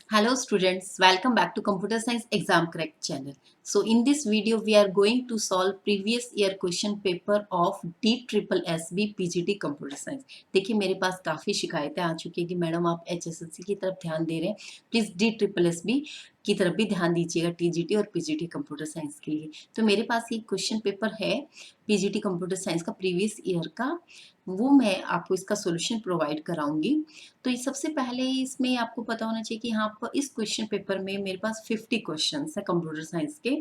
Hello students, welcome back to Computer Science Exam Correct channel. So in this video we are going to solve previous year question paper of DSSB PGT Computer Science. देखिए मेरे पास काफ़ी शिकायतें आ चुकी है कि madam आप HSSC की तरफ ध्यान दे रहे हैं, प्लीज़ DSSB की तरफ भी ध्यान दीजिएगा TGT और PGT कंप्यूटर साइंस के लिए। तो मेरे पास ये क्वेश्चन पेपर है PGT कंप्यूटर साइंस का प्रीवियस ईयर का, वो मैं आपको इसका सोल्यूशन प्रोवाइड कराऊंगी। तो ये सबसे पहले इसमें आपको पता होना चाहिए कि यहाँ पर इस क्वेश्चन पेपर में मेरे पास 50 क्वेश्चंस है कंप्यूटर साइंस के।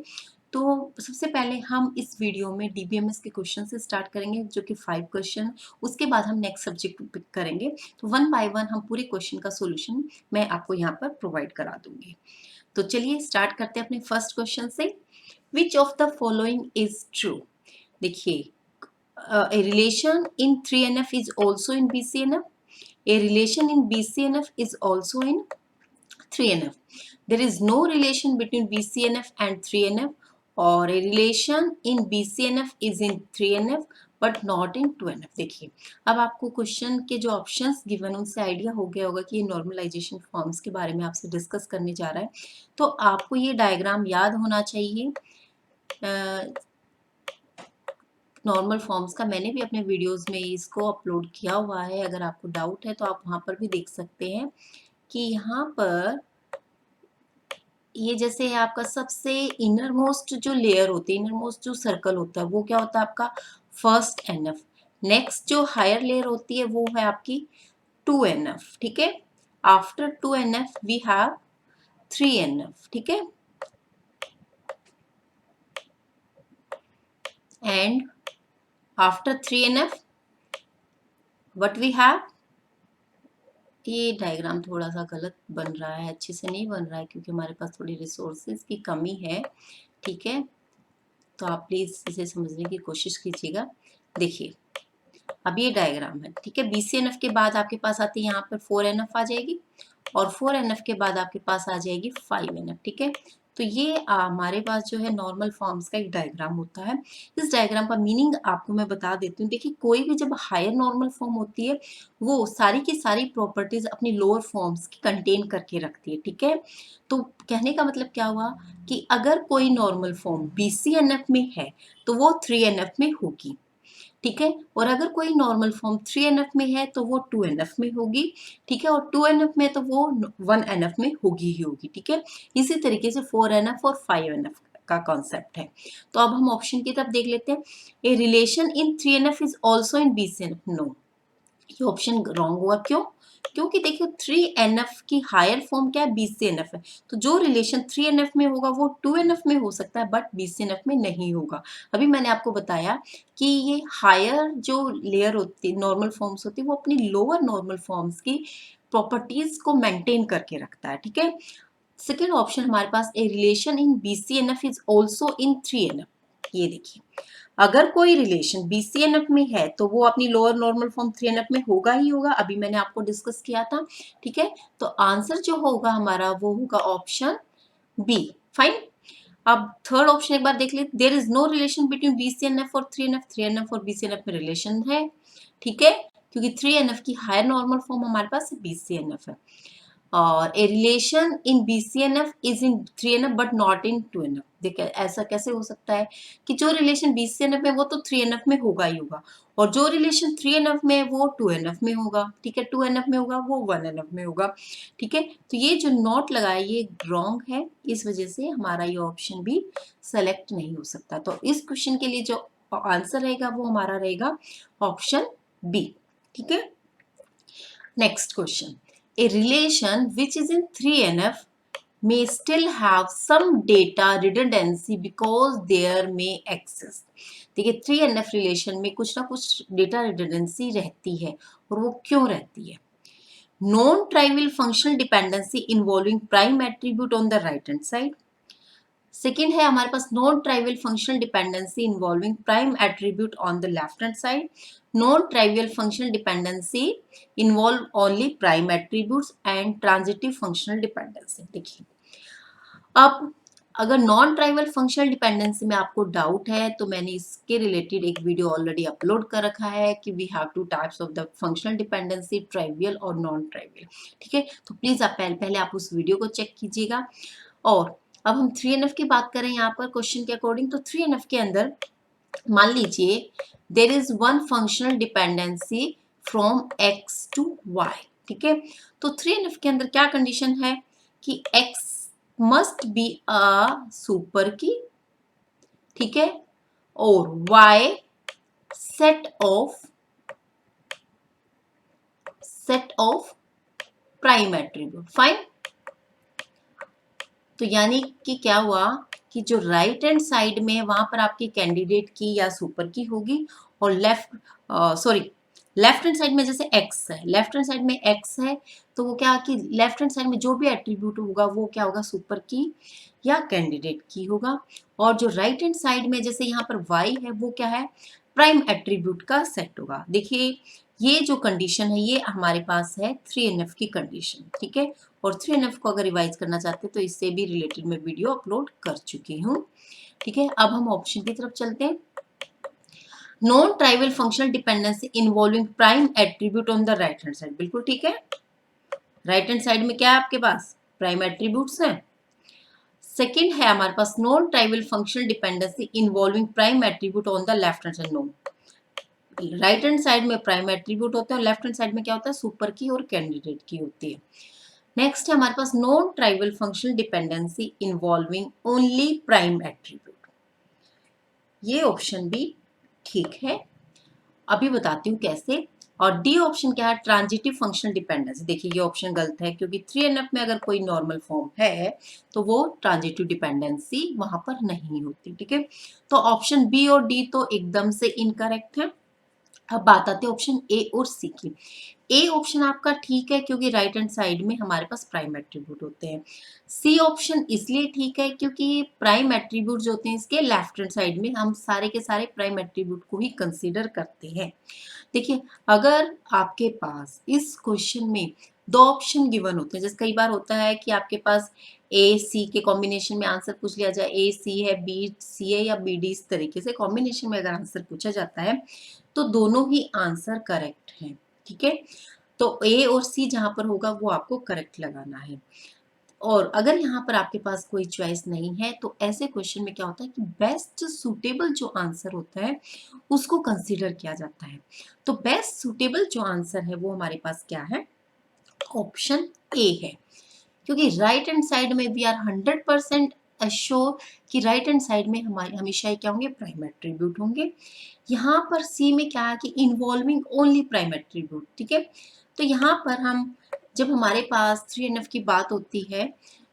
तो सबसे पहले हम इस वीडियो में डीबीएमएस के क्वेश्चन से स्टार्ट करेंगे जो कि 5 क्वेश्चन, उसके बाद हम नेक्स्ट सब्जेक्ट पिक करेंगे। तो वन बाय वन हम पूरे क्वेश्चन का सोल्यूशन मैं आपको यहाँ पर प्रोवाइड करा दूंगी। तो चलिए स्टार्ट करते हैं अपने फर्स्ट क्वेश्चन से। Which of the following is true? देखिए, a relation in 3NF is also in BCNF. A relation in BCNF is also in 3NF. There is no relation between BCNF and 3NF, or a relation in BCNF is in 3NF but not in 2NF। देखिए, अब आपको question के जो options given उनसे idea हो गया होगा कि ये नॉर्मलाइजेशन फॉर्म्स के बारे में आपसे डिस्कस करने जा रहा है। तो आपको ये डायग्राम याद होना चाहिए। नॉर्मल फॉर्म्स का मैंने भी अपने वीडियोस में इसको अपलोड किया हुआ है, अगर आपको डाउट है तो आप वहाँ पर भी देख सकते हैं कि यहाँ पर ये जैसे आपका सबसे इनर मोस्ट जो लेयर होती है, इनर मोस्ट जो सर्कल होता है वो क्या होता है आपका फर्स्ट एनएफ। नेक्स्ट जो हायर लेयर होती है वो है आपकी 2NF, ठीक है। After 2NF we have 3NF, ठीक है। And after 3NF what we have, ये डायग्राम थोड़ा सा गलत बन रहा है, अच्छे से नहीं बन रहा है क्योंकि हमारे पास थोड़ी रिसोर्सेज की कमी है, ठीक है। तो आप प्लीज इसे समझने की कोशिश कीजिएगा। देखिए, अब ये डायग्राम है, ठीक है। BCNF के बाद आपके पास आती है यहाँ पर 4NF आ जाएगी, और 4NF के बाद आपके पास आ जाएगी 5NF, ठीक है। तो ये हमारे पास जो है नॉर्मल फॉर्म्स का एक डायग्राम होता है। इस डायग्राम का मीनिंग आपको मैं बता देती हूँ। देखिए, कोई भी जब हायर नॉर्मल फॉर्म होती है वो सारी की सारी प्रॉपर्टीज अपनी लोअर फॉर्म्स की कंटेन करके रखती है, ठीक है। तो कहने का मतलब क्या हुआ कि अगर कोई नॉर्मल फॉर्म BCNF में है तो वो 3NF में होगी, ठीक है। और अगर कोई नॉर्मल फॉर्म 3NF में है तो वो 2NF में होगी, ठीक है। और 2NF में तो वो 1NF में होगी ही होगी, ठीक है। इसी तरीके से 4NF और 5NF का कॉन्सेप्ट है। तो अब हम ऑप्शन की तरफ देख लेते हैं। A relation in 3NF is also in BCNF। No, ये ऑप्शन रॉन्ग हुआ। क्यों? क्योंकि देखिए 3NF की हायर फॉर्म क्या है, BCNF है। तो जो रिलेशन 3NF में होगा वो 2NF में हो सकता है बट BCNF में नहीं होगा। अभी मैंने आपको बताया कि ये हायर जो लेयर होती है, नॉर्मल फॉर्म्स होती है, वो अपनी लोअर नॉर्मल फॉर्म्स की प्रॉपर्टीज को मेंटेन करके रखता है, ठीक है। सेकेंड ऑप्शन हमारे पास, a relation in BCNF is also in 3NF। ये देखिए, अगर कोई रिलेशन BCNF में है तो वो अपनी लोअर नॉर्मल फॉर्म 3NF में होगा ही होगा, अभी मैंने आपको डिस्कस किया था, ठीक है। तो आंसर जो होगा हमारा वो होगा ऑप्शन बी। फाइन। अब थर्ड ऑप्शन एक बार देख ले, there is no relation between BCNF और 3NF। 3NF और BCNF में रिलेशन है, ठीक है, क्योंकि 3NF की हायर नॉर्मल फॉर्म हमारे पास BCNF है। और a relation in BCNF is in 3NF but not in 2NF। देखिए, ऐसा कैसे हो सकता है कि जो रिलेशन BCNF में वो तो 3NF में होगा ही होगा, और जो रिलेशन 3NF में वो 2NF में होगा, ठीक है। 2NF में होगा वो 1NF में होगा, ठीक है। तो ये जो नॉट लगा है ये रॉन्ग है, इस वजह से हमारा ये ऑप्शन भी सेलेक्ट नहीं हो सकता। तो इस क्वेश्चन के लिए जो आंसर रहेगा वो हमारा रहेगा ऑप्शन बी, ठीक है। Next question. A relation which is in 3NF may still have some data redundancy because there may exist. देखिए, 3NF रिलेशन में कुछ ना कुछ डेटा रिडंडेंसी रहती है, और वो क्यों रहती है? Non trivial functional dependency involving prime attribute on the right hand side. Second है हमारे पास non trivial functional dependency involving prime attribute on the left hand side. Non trivial functional dependency involve only prime attributes and transitive functional dependency. देखिए, अब अगर non trivial functional dependency में आपको doubt है तो मैंने इसके रिलेटेड एक वीडियो ऑलरेडी अपलोड कर रखा है कि we have two types of the functional dependency, trivial और नॉन ट्राइवियल। ठीक है, तो प्लीज आप पहले आप उस वीडियो को चेक कीजिएगा। और अब हम 3NF की बात करें यहाँ पर क्वेश्चन के अकॉर्डिंग, तो 3NF के अंदर मान लीजिए there is one functional dependency from x to y। ठीक है, तो 3NF के अंदर क्या कंडीशन है कि x must be a super की, ठीक है, और y set of prime attribute. Fine, तो यानी कि क्या हुआ कि जो राइट हैंड साइड में वहां पर आपकी कैंडिडेट की या सुपर की होगी, और लेफ्ट हैंड साइड में जैसे x है, लेफ्ट हैंड साइड में x है, तो वो क्या कि लेफ्ट हैंड साइड में जो भी एट्रीब्यूट होगा वो क्या होगा, सुपर की या कैंडिडेट की होगा। और जो राइट हैंड साइड में जैसे यहाँ पर y है, वो क्या है, प्राइम एट्रीब्यूट का सेट होगा। देखिए ये जो कंडीशन है ये हमारे पास है 3NF की कंडीशन। ठीक है, और 3NF को अगर रिवाइज करना चाहते हैं तो इससे भी रिलेटेड मैं वीडियो अपलोड कर चुकी हूँ। ठीक है, अब हम ऑप्शन की तरफ चलते हैं। Non trivial functional dependency involving prime attribute on the right hand side, बिल्कुल ठीक है। राइट हैंड साइड में क्या है आपके पास, प्राइम एट्रीब्यूट्स हैं। सेकेंड है हमारे पास non trivial functional dependency involving prime attribute on the left hand side. No, right hand side में प्राइम एट्रीब्यूट होता है, लेफ्ट हैंड साइड में क्या होता है, सुपर की और कैंडिडेट की होती है। नेक्स्ट है हमारे पास non trivial functional dependency involving only prime attribute. ये ऑप्शन भी ठीक है, अभी बताती हूँ कैसे। और डी ऑप्शन क्या है, ट्रांजिटिव फंक्शनल डिपेंडेंसी। देखिए ये ऑप्शन गलत है, क्योंकि 3NF में अगर कोई नॉर्मल फॉर्म है तो वो ट्रांजिटिव डिपेंडेंसी वहां पर नहीं होती। ठीक है, तो ऑप्शन बी और डी तो एकदम से इनकरेक्ट है। अब बात आती है ऑप्शन ए और सी की। ए ऑप्शन आपका ठीक है क्योंकि राइट हैंड साइड में हमारे पास प्राइम एट्रीब्यूट होते हैं। सी ऑप्शन इसलिए ठीक है क्योंकि प्राइम एट्रीब्यूट जो होते हैं इसके लेफ्ट हैंड साइड में हम सारे के सारे प्राइम एट्रीब्यूट को ही कंसीडर करते हैं। देखिए अगर आपके पास इस क्वेश्चन में दो ऑप्शन गिवन होते हैं, जैसे कई बार होता है कि आपके पास ए सी के कॉम्बिनेशन में आंसर पूछ लिया जाए, ए सी है, बी सी है या बी डी, इस तरीके से कॉम्बिनेशन में अगर आंसर पूछा जाता है तो दोनों ही आंसर करेक्ट हैं। ठीक है, तो ए और सी जहां पर होगा वो आपको करेक्ट लगाना है। और अगर यहाँ पर आपके पास कोई चॉइस नहीं है तो ऐसे क्वेश्चन में क्या होता है कि बेस्ट सुटेबल जो आंसर होता है उसको कंसीडर किया जाता है। तो बेस्ट सुटेबल जो आंसर है वो हमारे पास क्या है, ऑप्शन ए है। क्योंकि राइट हैंड साइड में वी आर 100% अश्योर कि राइट हैंड साइड में हमारे हमेशा ही क्या होंगे, प्राइम एट्रीब्यूट होंगे। यहाँ पर सी में क्या है कि इन्वॉल्विंग ओनली प्राइम एट्रीब्यूट। ठीक है, तो यहाँ पर हम जब हमारे पास 3NF की बात होती है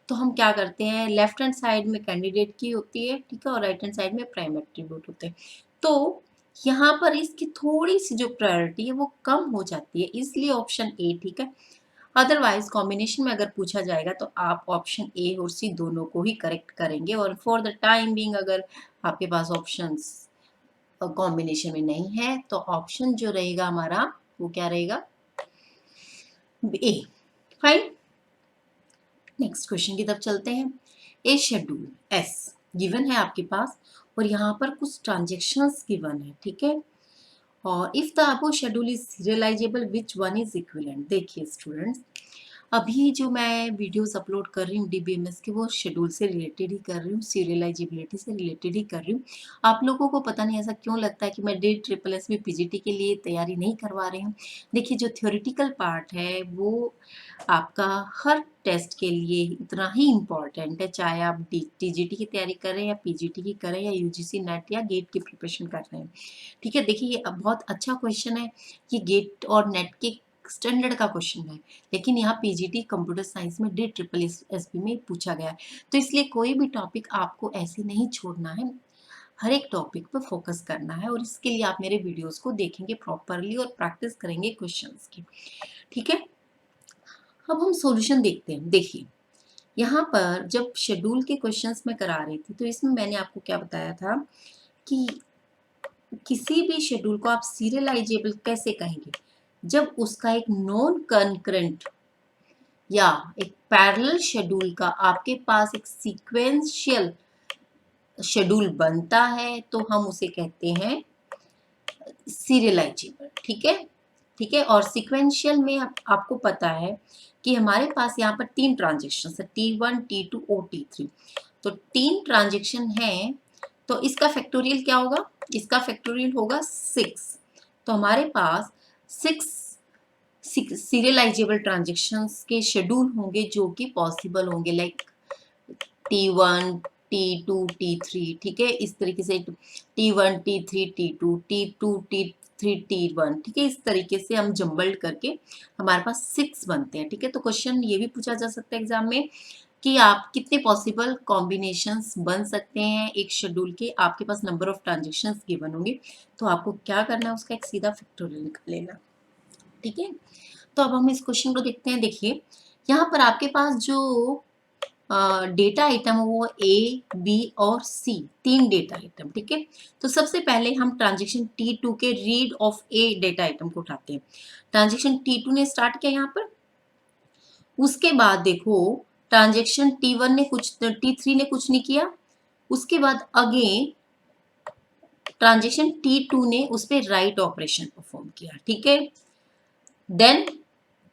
तो हम क्या करते हैं, लेफ्ट हैंड साइड में कैंडिडेट की होती है, ठीक है, और राइट हैंड साइड में प्राइम एट्रीब्यूट होते हैं। तो यहाँ पर इसकी थोड़ी सी जो प्रायोरिटी है वो कम हो जाती है, इसलिए ऑप्शन ए ठीक है। अदरवाइज कॉम्बिनेशन में अगर पूछा जाएगा तो आप ऑप्शन ए और सी दोनों को ही करेक्ट करेंगे। और फॉर द टाइम बीइंग अगर आपके पास ऑप्शंस कॉम्बिनेशन में नहीं है तो ऑप्शन जो रहेगा हमारा वो क्या रहेगा, ए। फाइन, नेक्स्ट क्वेश्चन की तरफ चलते हैं। ए शेड्यूल एस गिवन है आपके पास और यहाँ पर कुछ ट्रांजेक्शन्स गिवन है। ठीक है, और if the above schedule is serialisable which one is equivalent. देखिए स्टूडेंट्स, अभी जो मैं वीडियोस अपलोड कर रही हूँ DBMS के वो शेड्यूल से रिलेटेड ही कर रही हूँ, सीरियलाइजेबिलिटी से रिलेटेड ही कर रही हूँ। आप लोगों को पता नहीं ऐसा क्यों लगता है कि मैं DSSS PGT के लिए तैयारी नहीं करवा रही हूँ। देखिए जो थ्योरेटिकल पार्ट है वो आपका हर टेस्ट के लिए इतना ही इम्पॉर्टेंट है, चाहे आप TGT की तैयारी कर रहे हैं या PGT की करें या UGC नेट या गेट की प्रिपरेशन कर रहे हैं। ठीक है, देखिए ये बहुत अच्छा क्वेश्चन है, ये गेट और नेट के स्टैंडर्ड का क्वेश्चन है, लेकिन यहाँ PGT कंप्यूटर साइंस में DSSS में पूछा गया है। तो इसलिए कोई भी टॉपिक आपको ऐसे नहीं छोड़ना है, हर एक टॉपिक पर फोकस करना है, और इसके लिए आप मेरे वीडियोस को देखेंगे प्रॉपरली और प्रैक्टिस करेंगे क्वेश्चंस की। ठीक है, अब हम सॉल्यूशन देखते हैं। देखिए यहाँ पर जब शेड्यूल के क्वेश्चंस में करा रही थी तो इसमें मैंने आपको क्या बताया था कि किसी भी शेड्यूल को आप सीरियलाइजेबल कैसे कहेंगे, जब उसका एक नॉन कंकरेंट या एक पैरेलल शेड्यूल का आपके पास एक सीक्वेंशियल शेड्यूल बनता है तो हम उसे कहते हैं सीरियलाइजेबल। ठीक है, ठीक है। और सिक्वेंशियल में आपको पता है कि हमारे पास यहाँ पर 3 ट्रांजेक्शन है, T1 T2 और T3। तो 3 ट्रांजेक्शन हैं, तो इसका फैक्टोरियल क्या होगा? इसका फैक्टोरियल होगा 6। तो हमारे पास 6 सीरियलाइजेबल ट्रांजेक्शन्स के शेड्यूल होंगे जो कि पॉसिबल होंगे, लाइक T1 T2 T3। ठीक है, इस तरीके से T1 T3 T2 T2 T3 T1। ठीक है, इस तरीके से हम जम्बल्ड करके हमारे पास 6 बनते हैं। ठीक है, तो क्वेश्चन ये भी पूछा जा सकता है एग्जाम में कि आप कितने पॉसिबल कॉम्बिनेशंस बन सकते हैं एक शेड्यूल के। आपके पास नंबर ऑफ ट्रांजेक्शन्स गिवन होंगे, तो आपको क्या करना है, उसका एक सीधा फैक्टोरियल निकाल लेना। ठीक है, तो अब हम इस क्वेश्चन को देखते हैं। देखिए, यहाँ पर आपके पास जो डेटा आइटम वो ए, बी और सी, 3 डेटा आइटम। ठीक है, तो सबसे पहले हम ट्रांजेक्शन T2 के read of A data item को उठाते हैं। ट्रांजेक्शन T2 ने स्टार्ट किया यहाँ पर। उसके बाद देखो, ट्रांजेक्शन T1 ने कुछ, T3 ने कुछ नहीं किया। उसके बाद अगेन ट्रांजेक्शन T2 ने उस पर राइट ऑपरेशन परफॉर्म किया। ठीक है, देन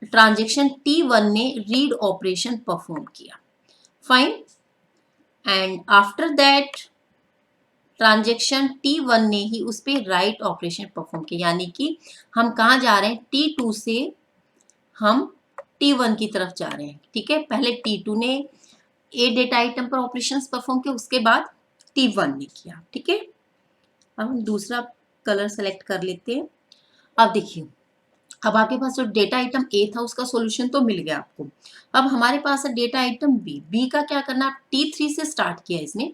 ट्रांजेक्शन T1 ने रीड ऑपरेशन परफॉर्म किया। Fine, and after that transaction T1 ने ही उस पर राइट ऑपरेशन परफॉर्म किया। यानी कि हम कहाँ जा रहे हैं, T2 से हम T1 की तरफ जा रहे हैं। ठीक है, पहले T2 ने ए डेटा आइटम पर ऑपरेशंस परफॉर्म किया, उसके बाद T1 ने किया। ठीक है, अब हम दूसरा कलर सेलेक्ट कर लेते हैं। अब देखिए, अब आपके पास जो डेटा आइटम ए था उसका सॉल्यूशन तो मिल गया आपको। अब हमारे पास है डेटा आइटम बी। बी का क्या करना, T3 से स्टार्ट किया इसने।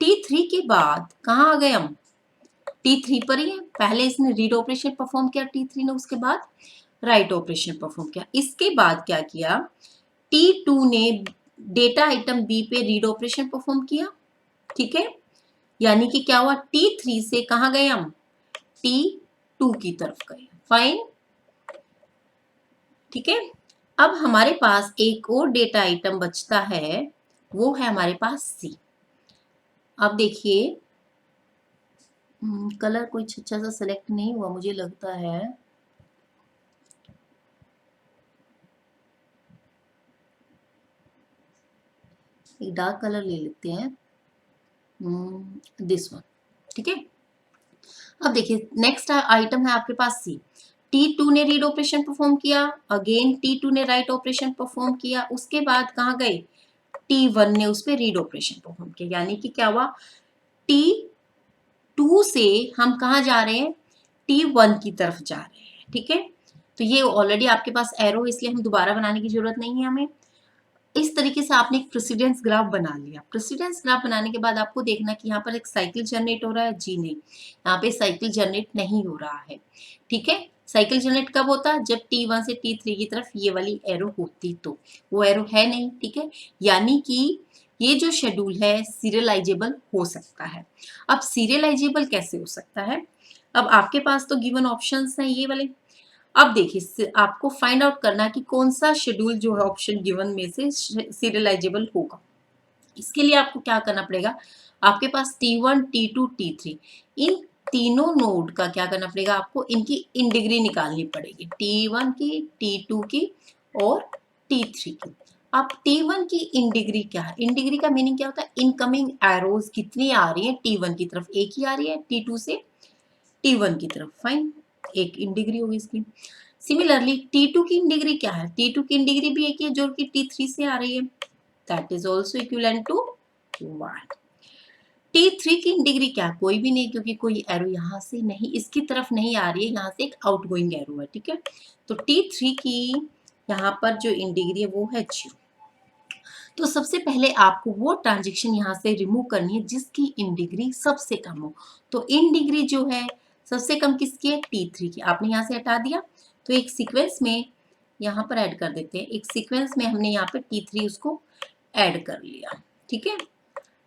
T3 के बाद कहाँ आ गए हम, T3 पर ही है। पहले इसने रीड ऑपरेशन परफॉर्म किया T3 ने, उसके बाद राइट ऑपरेशन परफॉर्म किया। इसके बाद क्या किया, T2 ने डेटा आइटम बी पे रीड ऑपरेशन परफॉर्म किया। ठीक है, यानी कि क्या हुआ, T3 से कहाँ गए हम, T2 की तरफ गए। फाइन, ठीक है। अब हमारे पास एक और डेटा आइटम बचता है, वो है हमारे पास सी। अब देखिए, कलर कोई अच्छा सा सेलेक्ट नहीं हुआ मुझे लगता है। एक डार्क कलर ले लेते हैं, दिस वन। ठीक है, अब देखिए नेक्स्ट आइटम है आपके पास सी। T2 ने रीड ऑपरेशन परफॉर्म किया, अगेन T2 ने राइट ऑपरेशन परफॉर्म किया। उसके बाद कहाँ गए, T1 ने उस पर रीड ऑपरेशन परफॉर्म किया। यानी कि क्या हुआ, T2 से हम कहाँ जा रहे हैं, T1 की तरफ जा रहे हैं। ठीक है, तो ये ऑलरेडी आपके पास एरो, इसलिए हम दोबारा बनाने की जरूरत नहीं है हमें। इस तरीके से आपने एक प्रेसिडेंस ग्राफ बना लिया। प्रेसिडेंस ग्राफ बनाने के बाद आपको देखना कि यहाँ पर एक साइकिल जनरेट हो रहा है, जी नहीं, यहाँ पे साइकिल जनरेट नहीं हो रहा है। ठीक है, साइकिल जनरेट कब होता है, जब T1 से T3 की तरफ ये वाली एरो होती, तो वो एरो है नहीं। ठीक है, यानी कि ये जो शेड्यूल है सीरियलाइजेबल हो सकता है। अब सीरियलाइजेबल कैसे हो सकता है, अब आपके पास तो गिवन ऑप्शंस हैं ये वाले। अब देखिए, आपको फाइंड आउट करना कि कौन सा शेड्यूल जो है ऑप्शन गिवन में से सीरियलाइजेबल होगा। इसके लिए आपको क्या करना पड़ेगा, आपके पास T1 T2 T3, इन तीनों नोड का क्या करना पड़ेगा, आपको इनकी इन डिग्री निकालनी पड़ेगी, T1 की, T2 की और T3 की। अब T1 की इन डिग्री क्या है, इन डिग्री का मीनिंग क्या होता है, इनकमिंग एरोज कितनी आ रही है T1 की तरफ, एक ही आ रही है, T2 से T1 की तरफ। फाइन, एक इन डिग्री होगी इसकी। सिमिलरली T2 की इन डिग्री क्या है, T2 की इन डिग्री भी एक ही है जो कि T3 से आ रही है, that is also equivalent to 1। T3 की इन डिग्री क्या है, कोई भी नहीं, क्योंकि कोई एरो यहाँ से नहीं, इसकी तरफ नहीं आ रही है, यहाँ से एक आउटगोइंग एरो है। ठीक है, तो T3 की यहाँ पर जो इन डिग्री है वो है 0। तो सबसे पहले आपको वो ट्रांजेक्शन यहाँ से रिमूव करनी है जिसकी इन डिग्री सबसे कम हो। तो इन डिग्री जो है सबसे कम किसकी है, T3 की। आपने यहाँ से हटा दिया, तो एक सीक्वेंस में यहाँ पर ऐड कर देते हैं। एक सीक्वेंस में हमने यहाँ पे T3 उसको ऐड कर लिया। ठीक है,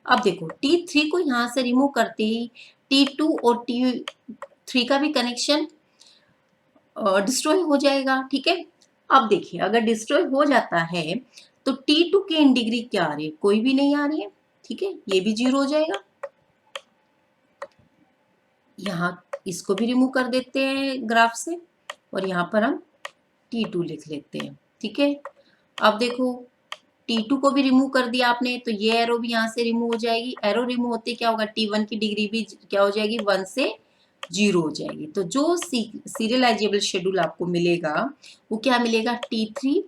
अब देखो T3 को यहाँ से रिमूव करते ही T2 और T3 का भी कनेक्शन डिस्ट्रॉय हो जाएगा। ठीक है, अब देखिए अगर डिस्ट्रॉय हो जाता है तो T2 की इन डिग्री क्या आ रही है, कोई भी नहीं आ रही है। ठीक है, ये भी 0 हो जाएगा। यहाँ इसको भी रिमूव कर देते हैं ग्राफ से और यहाँ पर हम T2 लिख लेते हैं। ठीक है, अब देखो T2 को भी रिमूव कर दिया आपने तो ये एरो भी यहाँ से रिमूव हो जाएगी। एरो रिमूव होते क्या होगा, T1 की डिग्री भी क्या हो जाएगी, 1 से 0 हो जाएगी। तो जो सीरियलाइजेबल शेड्यूल आपको मिलेगा वो क्या मिलेगा, T3,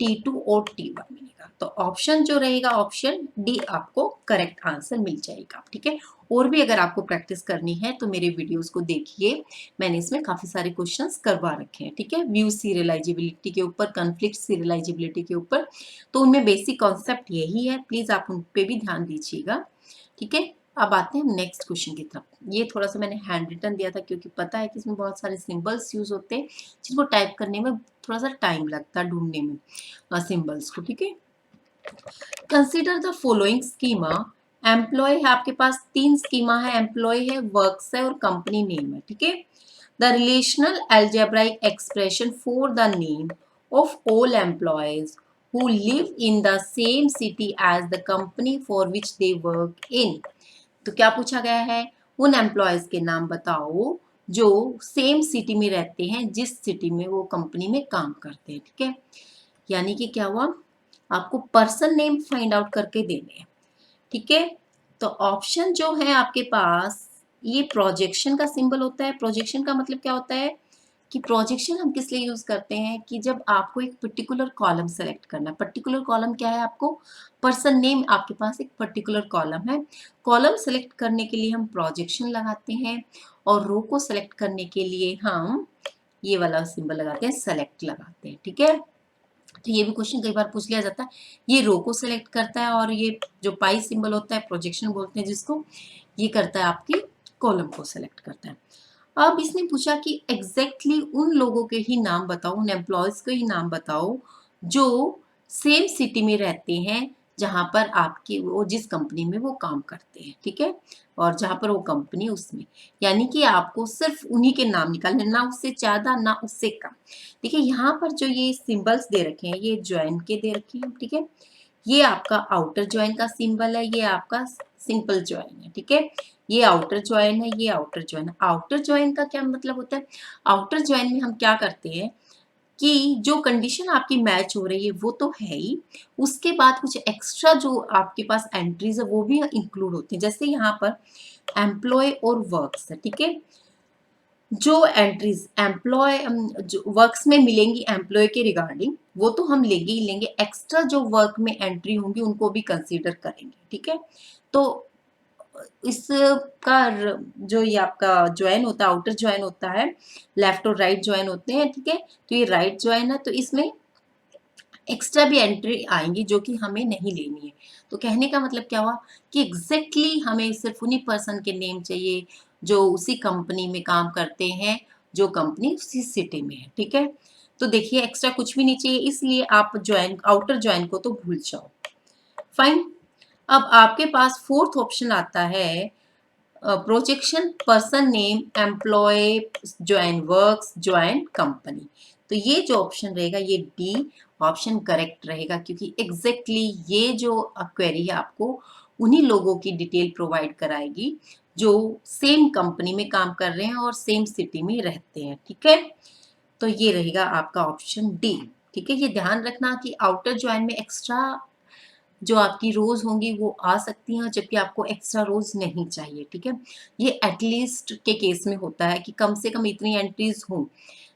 T2 और T1 मिलेगा। तो ऑप्शन जो रहेगा ऑप्शन डी आपको करेक्ट आंसर मिल जाएगा। ठीक है, और भी अगर आपको प्रैक्टिस करनी है तो मेरे वीडियोस को देखिए, मैंने इसमें काफी सारे क्वेश्चंस करवा रखे हैं। ठीक है, व्यू सीरियलाइजेबिलिटी के ऊपर, कॉन्फ्लिक्ट सीरियलाइजेबिलिटी के ऊपर, तो उनमें बेसिक कॉन्सेप्ट यही है, प्लीज आप उन पे भी ध्यान दीजिएगा। ठीक है, अब आते हैं नेक्स्ट क्वेश्चन की तरफ। ये थोड़ा सा मैंने हैंड रिटन दिया था क्योंकि पता है कि इसमें बहुत सारे सिंबल्स यूज होते हैं जिनको टाइप करने में थोड़ा सा टाइम लगता है ढूंढने में सिंबल्स को। ठीक है, consider the following schema. Employ है आपके पास, 3 स्कीमा है, एम्प्लॉय है, वर्क्स है और कंपनी नेम है। ठीक है, the relational algebraic expression for the name of all employees who live in the same city as the company for which they work in। तो क्या पूछा गया है, उन एम्प्लॉयज के नाम बताओ जो सेम सिटी में रहते हैं जिस सिटी में वो कंपनी में काम करते हैं। ठीक है, यानी कि क्या हुआ, आपको पर्सन नेम फाइंड आउट करके देने हैं। ठीक है, तो ऑप्शन जो है आपके पास, ये प्रोजेक्शन का सिंबल होता है। प्रोजेक्शन का मतलब क्या होता है कि प्रोजेक्शन हम किस लिए यूज करते हैं कि जब आपको एक पर्टिकुलर कॉलम सेलेक्ट करना है। पर्टिकुलर कॉलम क्या है, आपको पर्सन नेम, आपके पास एक पर्टिकुलर कॉलम है, कॉलम सेलेक्ट करने के लिए हम प्रोजेक्शन लगाते हैं और रो को सेलेक्ट करने के लिए हम ये वाला सिंबल लगाते हैं, सेलेक्ट लगाते हैं। ठीक है, तो ये भी क्वेश्चन कई बार पूछ लिया जाता है, ये रो को सिलेक्ट करता है और ये जो पाई सिंबल होता है, प्रोजेक्शन बोलते हैं जिसको, ये करता है आपकी कॉलम को सिलेक्ट करता है। अब इसने पूछा कि एग्जैक्टली उन लोगों के ही नाम बताओ, उन एम्प्लॉयज के ही नाम बताओ जो सेम सिटी में रहते हैं जहां पर आपकी वो जिस कंपनी में वो काम करते हैं। ठीक है, और जहां पर वो कंपनी उसमें, यानी कि आपको सिर्फ उन्हीं के नाम निकालने, ना उससे ज्यादा ना उससे कम। देखिए यहाँ पर जो ये सिंबल्स दे रखे हैं ये ज्वाइन के दे रखे हैं। ठीक है, ये आपका आउटर ज्वाइन का सिंबल है, ये आपका सिंपल ज्वाइन है। ठीक है, ये आउटर ज्वाइन है, ये आउटर ज्वाइन है। आउटर ज्वाइन का क्या मतलब होता है, आउटर ज्वाइन में हम क्या करते हैं कि जो कंडीशन आपकी मैच हो रही है वो तो है ही, उसके बाद कुछ एक्स्ट्रा जो आपके पास एंट्रीज है वो भी इंक्लूड होती है। जैसे यहाँ पर एम्प्लॉय और वर्क्स है। ठीक है, जो एंट्रीज एम्प्लॉय जो वर्क्स में मिलेंगी एम्प्लॉय के रिगार्डिंग वो तो हम लेंगे ही लेंगे, एक्स्ट्रा जो वर्क में एंट्री होंगी उनको भी कंसीडर करेंगे। ठीक है, तो इसका जो ये आपका ज्वाइन होता है, आउटर ज्वाइन होता है, लेफ्ट और राइट ज्वाइन होते हैं। ठीक है, तो ये राइट ज्वाइन है, तो इसमें एक्स्ट्रा भी एंट्री आएंगी जो कि हमें नहीं लेनी है। तो कहने का मतलब क्या हुआ कि एग्जैक्टली हमें सिर्फ उन्हीं पर्सन के नेम चाहिए जो उसी कंपनी में काम करते हैं, जो कंपनी उसी सिटी में है। ठीक है, तो देखिए एक्स्ट्रा कुछ भी नहीं चाहिए, इसलिए आप ज्वाइन आउटर ज्वाइन को तो भूल जाओ। फाइन, अब आपके पास फोर्थ ऑप्शन आता है, projection person name employ join works join company. तो ये जो ऑप्शन रहेगा ये डी ऑप्शन करेक्ट रहेगा, क्योंकि एग्जैक्टली ये जो क्वेरी है आपको उन्हीं लोगों की डिटेल प्रोवाइड कराएगी जो सेम कंपनी में काम कर रहे हैं और सेम सिटी में रहते हैं। ठीक है, तो ये रहेगा आपका ऑप्शन डी। ठीक है, ये ध्यान रखना कि आउटर ज्वाइन में एक्स्ट्रा जो आपकी रोज होंगी वो आ सकती हैं जबकि आपको एक्स्ट्रा रोज नहीं चाहिए। ठीक है, ये एटलीस्ट के केस में होता है कि कम से कम इतनी एंट्रीज हों,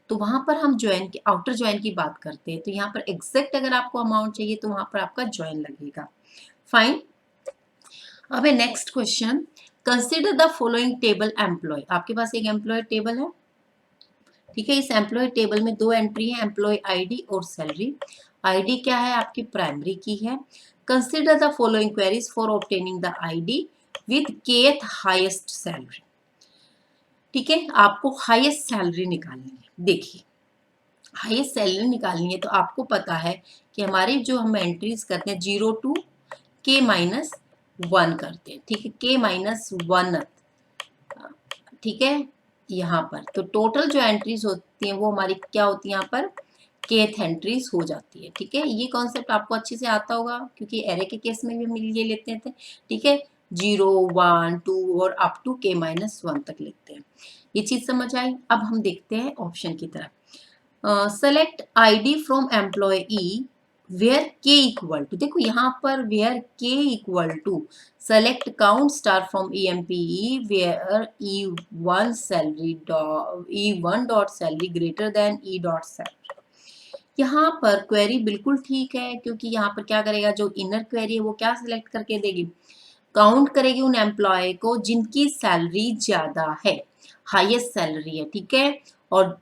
तो वहां पर हम ज्वाइन की आउटर ज्वाइन की बात करते हैं। तो यहाँ पर एग्जैक्ट अगर आपको अमाउंट चाहिए तो वहां पर आपका ज्वाइन लगेगा। फाइन, अब है next question, consider the following table employ. आपके पास एक एम्प्लॉय टेबल है। ठीक है, इस एम्प्लॉय टेबल में 2 एंट्री है, एम्प्लॉय आईडी और सैलरी। आईडी क्या है, आपकी प्राइमरी की है। Consider the following queries for obtaining the ID with kth highest salary. ठीक है, आपको हाईएस्ट सैलरी निकालनी है। देखिए हाईएस्ट सैलरी निकालनी है तो आपको पता है कि हमारे जो हम एंट्रीज करते हैं 0 to k-1 करते हैं। ठीक है, k-1। ठीक है, यहाँ पर तो टोटल जो एंट्रीज होती हैं वो हमारी क्या होती है, यहाँ पर kth एंट्रीज हो जाती है। ठीक है, ये कॉन्सेप्ट आपको अच्छे से आता होगा क्योंकि एरे के केस में भी हम ये लेते थे। ठीक है, 0 1 2 और अप टू k-1 तक लिखते हैं। ये चीज समझ आई। अब हम देखते हैं ऑप्शन की तरफ। Select ID from employee where k equal to, देखो यहाँ पर where k equal to select count star from EMPE where E1 salary E1 dot salary greater than E dot salary. यहाँ पर क्वेरी बिल्कुल ठीक है, क्योंकि यहाँ पर क्या करेगा, जो इनर क्वेरी है वो क्या सिलेक्ट करके देगी, काउंट करेगी उन एम्प्लॉय को जिनकी सैलरी ज्यादा है, हाईएस्ट सैलरी है, ठीक है। और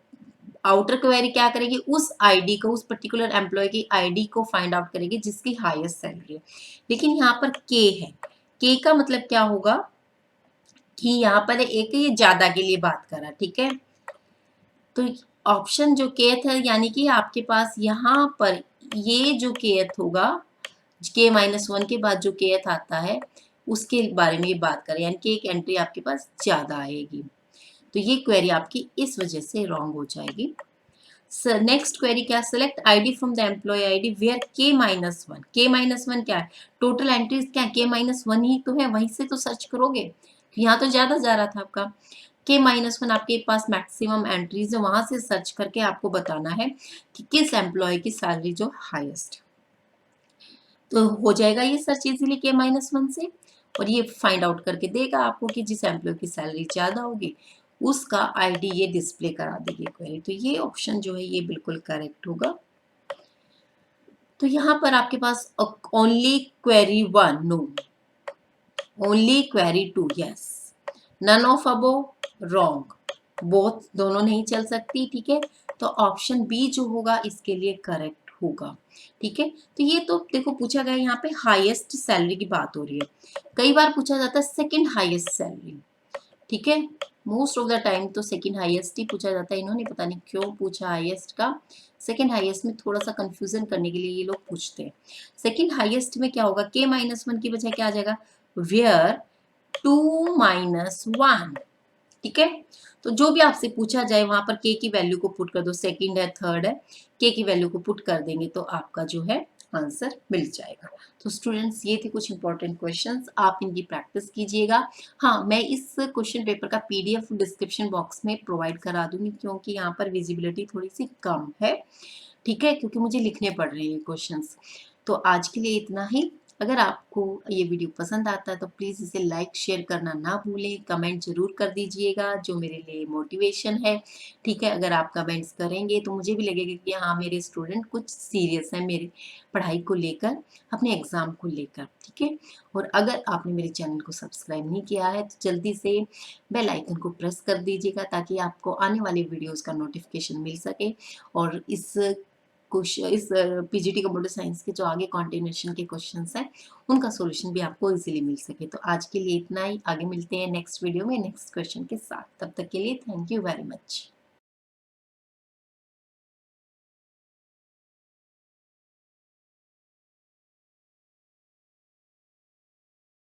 आउटर क्वेरी क्या करेगी, उस आईडी को, उस पर्टिकुलर एम्प्लॉय की आईडी को फाइंड आउट करेगी जिसकी हाईएस्ट सैलरी है। लेकिन यहाँ पर के है, के का मतलब क्या होगा कि यहाँ पर एक ये ज्यादा के लिए बात करा, ठीक है। तो ऑप्शन जो केथ है, यानी कि आपके पास यहाँ पर ये जो केथ होगा, k-1 के बाद जो केथ आता है उसके बारे में ये बात करें, यानी कि एक एंट्री आपके पास ज्यादा आएगी। तो ये क्वेरी आपकी इस वजह से रॉन्ग हो जाएगी। नेक्स्ट क्वेरी क्या, select ID from the employ ID where k-1, k-1 क्या है, टोटल एंट्रीज क्या है, k-1 ही तो है, वहीं से तो सर्च करोगे, यहाँ तो ज्यादा जा रहा था आपका। k-1 आपके पास मैक्सिमम एंट्रीज है, वहां से सर्च करके आपको बताना है कि किस एम्प्लॉय की सैलरी जो हाईएस्ट, तो हो जाएगा ये सर्च इजीली k-1 से, और ये फाइंड आउट करके देगा आपको कि जिस एम्प्लॉय की सैलरी ज्यादा होगी उसका आईडी ये डिस्प्ले करा देगी क्वेरी। तो ये ऑप्शन जो है ये बिल्कुल करेक्ट होगा। तो यहाँ पर आपके पास only query 1 no, only query 2 yes, none of above wrong, both दोनों नहीं चल सकती, ठीक है। तो ऑप्शन बी जो होगा इसके लिए करेक्ट होगा, ठीक है। तो ये तो देखो पूछा गया यहाँ पे हाईएस्ट सैलरी की बात हो रही है, कई बार पूछा जाता है सेकंड हाईएस्ट सैलरी, ठीक है। मोस्ट ऑफ द टाइम तो सेकंड हाईएस्ट ही पूछा जाता है, इन्होंने पता नहीं क्यों पूछा हाईएस्ट का, सेकंड हाईएस्ट में थोड़ा सा कंफ्यूजन करने के लिए ये लोग पूछते हैं। सेकंड हाईएस्ट में क्या होगा, k-1 की बजाय क्या आ जाएगा, वेयर 2-1, ठीक है। तो जो भी आपसे पूछा जाए वहां पर के की वैल्यू को पुट कर दो, सेकंड है थर्ड है, के की वैल्यू को पुट कर देंगे तो आपका जो है आंसर मिल जाएगा। तो स्टूडेंट्स ये थे कुछ इंपॉर्टेंट क्वेश्चंस, आप इनकी प्रैक्टिस कीजिएगा। हाँ, मैं इस क्वेश्चन पेपर का PDF डिस्क्रिप्शन बॉक्स में प्रोवाइड करा दूंगी, क्योंकि यहाँ पर विजिबिलिटी थोड़ी सी कम है, ठीक है, क्योंकि मुझे लिखने पड़ रहे हैं क्वेश्चंस। तो आज के लिए इतना ही। अगर आपको ये वीडियो पसंद आता है तो प्लीज़ इसे लाइक शेयर करना ना भूलें, कमेंट जरूर कर दीजिएगा जो मेरे लिए मोटिवेशन है, ठीक है। अगर आप कमेंट्स करेंगे तो मुझे भी लगेगा कि हाँ मेरे स्टूडेंट कुछ सीरियस है मेरी पढ़ाई को लेकर, अपने एग्ज़ाम को लेकर, ठीक है। और अगर आपने मेरे चैनल को सब्सक्राइब नहीं किया है तो जल्दी से बेल आइकन को प्रेस कर दीजिएगा, ताकि आपको आने वाले वीडियोज़ का नोटिफिकेशन मिल सके, और इस PGT कंप्यूटर साइंस के जो आगे कॉन्टिन्यूएशन के क्वेश्चंस हैं उनका सॉल्यूशन भी आपको इजीली मिल सके। तो आज के लिए इतना ही, आगे मिलते हैं नेक्स्ट वीडियो में नेक्स्ट क्वेश्चन के साथ, तब तक के लिए थैंक यू वेरी मच।